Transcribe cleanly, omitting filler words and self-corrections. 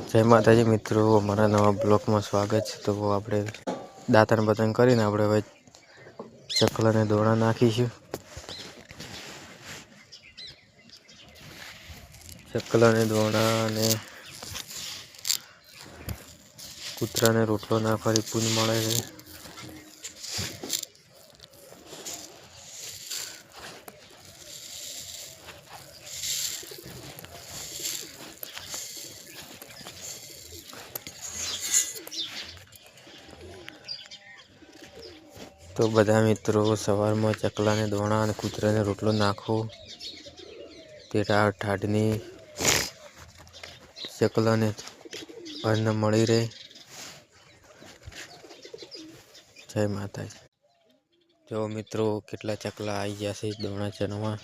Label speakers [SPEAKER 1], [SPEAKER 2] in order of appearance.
[SPEAKER 1] જય માતાજી મિત્રો, અમારા નવા બ્લોગમાં સ્વાગત છે। તો આપણે દાંતણ બતન કરીને આપણે હવે ચકલાને દોણા નાખીશું। ચકલાને દોણા અને કૂતરાને રોટલો નાખવાથી પુણ્ય મળે છે। તો બધા મિત્રો સવારમાં ચકલાને દોણા અને કૂતરાને રોટલો નાખો, તે ઠાઠની ચકલાને અન્ન મળી રહે। જય માતાજી। જો મિત્રો કેટલા ચકલા આવી ગયા છે દોણા ચણવા।